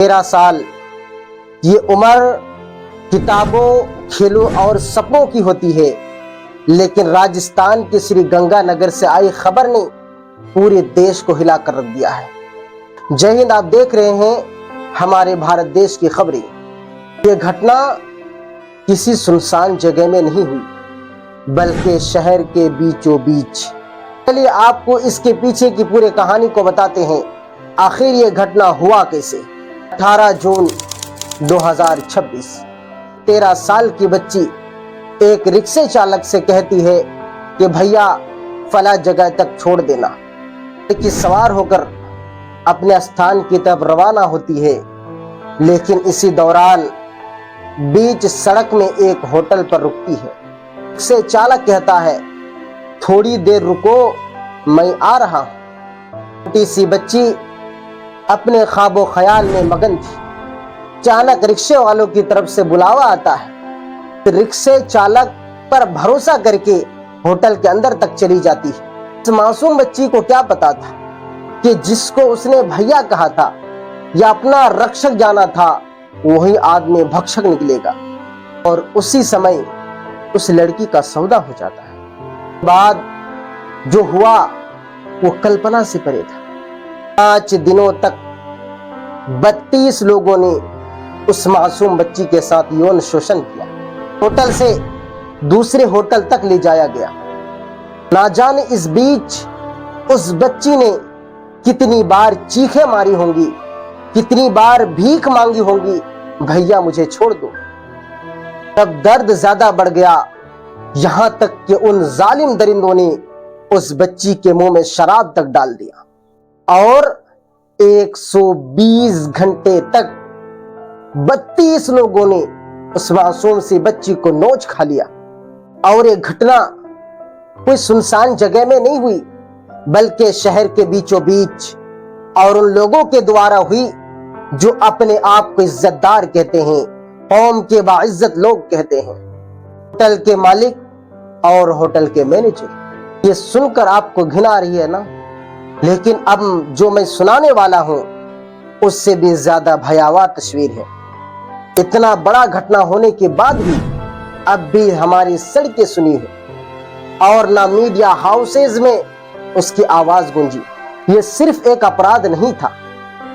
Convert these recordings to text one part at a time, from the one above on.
13 साल ये उम्र किताबों, खेलों और सपनों की होती है, लेकिन राजस्थान के श्री गंगानगर से आई खबर ने पूरे देश को हिला कर रख दिया है। जय हिंद, आप देख रहे हैं हमारे भारत देश की खबरें। ये घटना किसी सुनसान जगह में नहीं हुई, बल्कि शहर के बीचों बीच। चलिए आपको इसके पीछे की पूरी कहानी को बताते हैं। आखिर ये घटना हुआ कैसे। 18 जून 2026 13 साल की बच्ची एक रिक्शे चालक से कहती है कि भैया फला जगह तक छोड़ देना। कि सवार होकर अपने स्थान की तरफ रवाना होती है, लेकिन इसी दौरान बीच सड़क में एक होटल पर रुकती है। रिक्शे चालक कहता है, थोड़ी देर रुको, मैं आ रहा हूं। छोटी सी बच्ची अपने ख्वाबो ख्याल में मगन थी। अचानक रिक्शे वालों की तरफ से बुलावा आता है। रिक्शे चालक पर भरोसा करके होटल के अंदर तक चली जाती है। इस मासूम बच्ची को क्या पता था कि जिसको उसने भैया कहा था या अपना रक्षक जाना था, वही आदमी भक्षक निकलेगा। और उसी समय उस लड़की का सौदा हो जाता है। बाद जो हुआ वो कल्पना से परे था। 5 दिनों तक 32 लोगों ने उस मासूम बच्ची के साथ यौन शोषण किया। होटल से दूसरे होटल तक ले जाया गया। ना जाने इस बीच उस बच्ची ने कितनी बार चीखें मारी होंगी, कितनी बार भीख मांगी होंगी, भैया मुझे छोड़ दो। तब दर्द ज्यादा बढ़ गया, यहां तक कि उन जालिम दरिंदों ने उस बच्ची के मुंह में शराब तक डाल दिया और 120 घंटे तक 32 लोगों ने उस मासूम सी बच्ची को नोच खा लिया। और ये घटना कोई सुनसान जगह में नहीं हुई, बल्कि शहर के बीचों बीच और उन लोगों के द्वारा हुई जो अपने आप को इज्जतदार कहते हैं, कौम के बाइज्जत लोग कहते हैं, होटल के मालिक और होटल के मैनेजर। ये सुनकर आपको घिना रही है ना, लेकिन अब जो मैं सुनाने वाला हूं उससे भी ज्यादा भयावह तस्वीर है। इतना बड़ा घटना होने के बाद भी अब भी हमारी सड़कें सुनी है और ना मीडिया हाउसेज में उसकी आवाज गूंजी। ये सिर्फ एक अपराध नहीं था,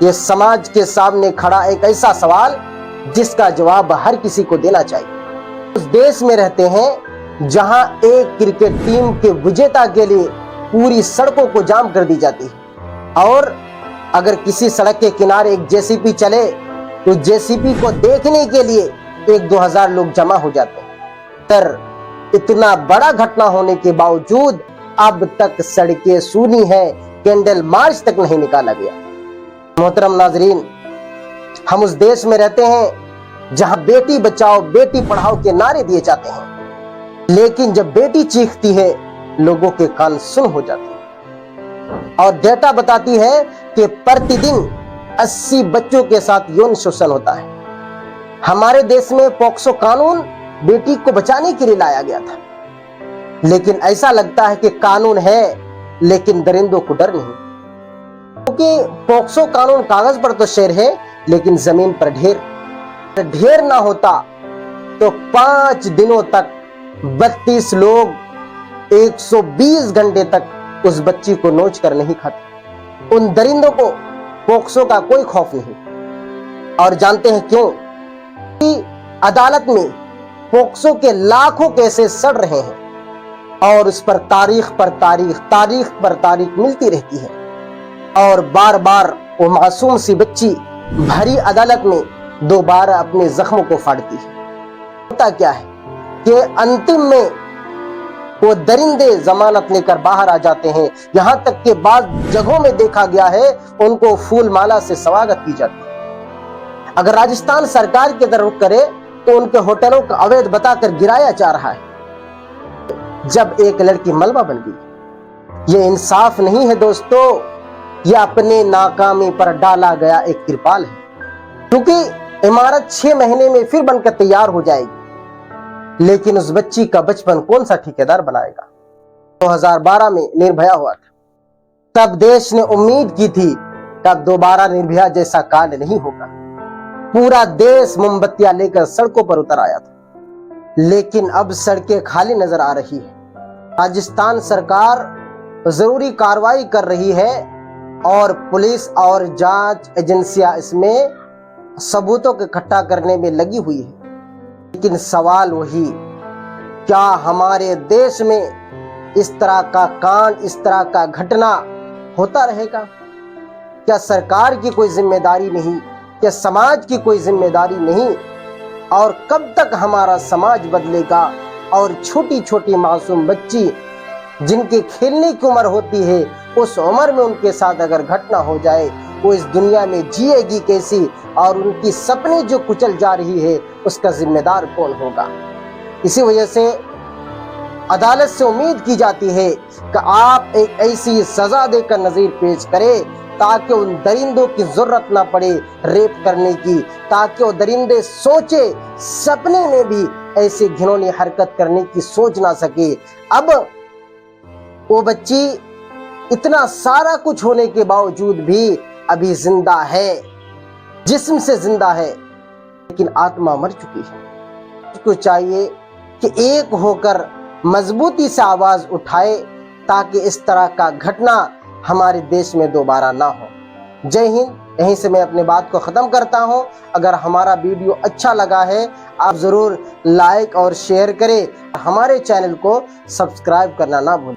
ये समाज के सामने खड़ा एक ऐसा सवाल जिसका जवाब हर किसी को देना चाहिए। उस देश में रहते हैं जहां एक क्रिकेट टीम के विजेता के लिए पूरी सड़कों को जाम कर दी जाती है, और अगर किसी सड़क के किनारे एक जेसीबी चले तो जेसीबी को देखने के लिए 1-2 हजार लोग जमा हो जाते हैं। पर इतना बड़ा घटना होने के बावजूद अब तक सड़कें सूनी है, कैंडल मार्च तक नहीं निकाला गया। मोहतरम नाजरीन, हम उस देश में रहते हैं जहां बेटी बचाओ बेटी पढ़ाओ के नारे दिए जाते हैं, लेकिन जब बेटी चीखती है लोगों के कान सुन हो जाते हैं। और डेटा बताती है कि प्रतिदिन 80 बच्चों के साथ यौन शोषण होता है। हमारे देश में पॉक्सो कानून बेटी को बचाने के लिए लाया गया था, लेकिन ऐसा लगता है कि कानून है लेकिन दरिंदों को डर नहीं, क्योंकि पॉक्सो कानून कागज पर तो शेर है, लेकिन जमीन पर ढेर ना होता तो 5 दिनों तक 32 लोग 120 घंटे तक उस बच्ची को नोच कर नहीं खाते। उन दरिंदों को पॉक्सो का कोई खौफ नहीं। और जानते हैं क्यों? कि अदालत में पॉक्सो के लाखों केसेस सड़ रहे हैं और उस पर तारीख पर तारीख मिलती रहती है, और बार बार वो मासूम सी बच्ची भरी अदालत में दोबारा अपने जख्मों को फाड़ती है। होता क्या है कि अंतिम में वो दरिंदे जमानत लेकर बाहर आ जाते हैं। यहां तक कि बाद जगहों में देखा गया है उनको फूल माला से स्वागत की जाती है। अगर राजस्थान सरकार की तरफ करे तो उनके होटलों का अवैध बताकर गिराया जा रहा है। जब एक लड़की मलबा बन गई, ये इंसाफ नहीं है दोस्तों, यह अपने नाकामी पर डाला गया एक तिरपाल है, क्योंकि इमारत 6 महीने में फिर बनकर तैयार हो जाएगी, लेकिन उस बच्ची का बचपन कौन सा ठेकेदार बनाएगा। 2012 में निर्भया हुआ था, तब देश ने उम्मीद की थी तब दोबारा निर्भया जैसा कांड नहीं होगा। पूरा देश मोमबत्तियां लेकर सड़कों पर उतर आया था, लेकिन अब सड़कें खाली नजर आ रही है। राजस्थान सरकार जरूरी कार्रवाई कर रही है और पुलिस और जांच एजेंसियां इसमें सबूतों को इकट्ठा करने में लगी हुई है। लेकिन सवाल वही, क्या हमारे देश में इस तरह का कांड, इस तरह का घटना होता रहेगा? क्या सरकार की कोई जिम्मेदारी नहीं? क्या समाज की कोई जिम्मेदारी नहीं? और कब तक हमारा समाज बदलेगा और छोटी छोटी मासूम बच्ची जिनके खेलने की उम्र होती है, उस उम्र में उनके साथ अगर घटना हो जाए, वो इस दुनिया में जिएगी कैसी? और उनकी सपने जो कुचल जा रही है, उसका जिम्मेदार कौन होगा? इसी वजह से अदालत से उम्मीद की जाती है कि आप एक ऐसी सजा देकर नजीर पेश करें ताकि उन दरिंदों की जरूरत ना पड़े रेप करने की, ताकि वो दरिंदे सोचे, सपने में भी ऐसी घिनौनी हरकत करने की सोच ना सके। अब वो बच्ची इतना सारा कुछ होने के बावजूद भी अभी जिंदा है, जिस्म से जिंदा है, लेकिन आत्मा मर चुकी है। उसको चाहिए कि एक होकर मजबूती से आवाज उठाए ताकि इस तरह का घटना हमारे देश में दोबारा ना हो। जय हिंद। यहीं से मैं अपनी बात को खत्म करता हूं। अगर हमारा वीडियो अच्छा लगा है, आप जरूर लाइक और शेयर करें। हमारे चैनल को सब्सक्राइब करना ना भूलें।